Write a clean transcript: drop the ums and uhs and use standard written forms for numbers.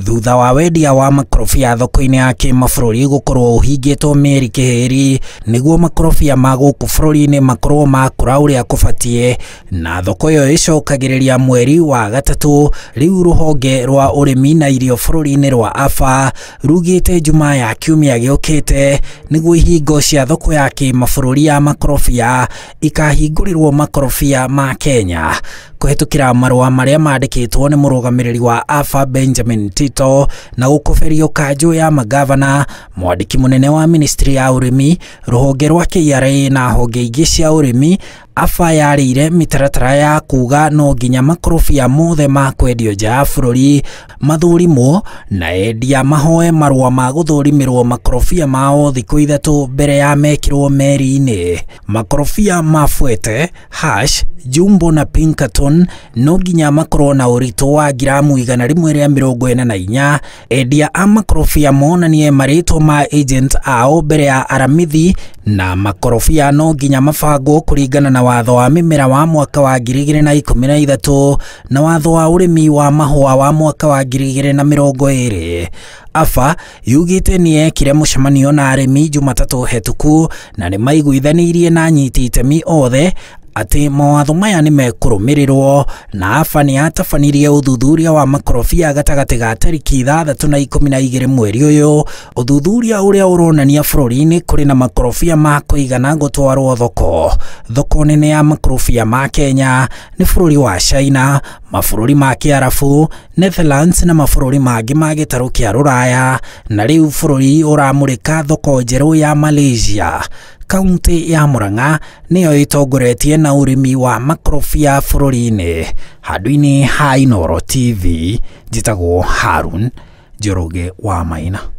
Thutha wa wendia wa makorobia thoko-inĩ ya kĩmabũrũri gũkorwo ũhingĩtwo mĩeri kĩhĩri nĩguo makorobia ma gũkũ bũrũri-inĩ makorwo makũra ũrĩa kũbatiĩ na thoko ĩyo ĩcokagĩrĩria mweri wa gatatũ, rĩu rũhonge rwa ũrĩmi na irio bũrũri-inĩ rwa AFA rugĩte Jumaa ya kiumia gĩũkĩte nĩguo ihingo cia thoko ya kĩmabũrũri ya makorobia ikahingũrĩrwo makorobia ma Kenya. Kũhetũkĩra marũa marĩa mandĩkĩtwo nĩ mũrũgamĩrĩri wa AFA Benjamin Tito na gũkoberio kanjũ ya magavana, mwandĩki mũnene wa ministry ya ũrĩmi, rũhonge rwa KRA na honge ingĩ cia ũrĩmi, AFA yarĩire mĩtaratara ya kuga no nginya makorobia mothe ma kwendio nja ya bũrũri mathũrimwo na endia mahoe marũa ma gũthũrimĩrwo makorobia mao thikũ ithatũ mbere ya mekĩrwo meri-inĩ. Makorobia ma Fuete, Hash, Jumbo na Pinkerton no nginya makorwo na ũritũ wa gramu 144. Endia a makorobia monanie marĩtwa ma agent ao mbere ya aramithi na makorobia no nginya mabangwo kũringana na watho wa mĩmera wa mwaka wa 2013 na watho wa ũrĩmi wa mahũa wa mwaka wa 2020. AFA yugĩte nĩ yekire mũcemanio na arĩmi Jumatatũ hetũku na nĩ maiguithanĩirie na anyiti itemi othe atĩ mawatho maya nĩ mekũrũmĩrĩrwo na AFA nĩ yatabanirie ũthuthuria wa makorobia gatagatĩ ga tarĩki 6 na 12 mweri ũyũ, ũthuthuria ũrĩa ũronania bũrũri-inĩ kũrĩ na makorobia ma kũigana gũtwarwo thoko. Thoko nene ya makorobia ma Kenya nĩ bũrũri wa China, mabũrũri ma Kĩarabu, Netherlands na mabũrũri mangĩ ma gĩtarũ kĩa Rũraya, na rĩu bũrũri ũramũrĩka thoko njerũ ya Malaysia. Kaunti ya Murang'a nĩyo ĩtongoretie na ũrĩmi wa makorobia bũrũri-inĩ. Handũ-inĩ ha Inooro TV, njĩtagwo Harun Njoroge wa Maina.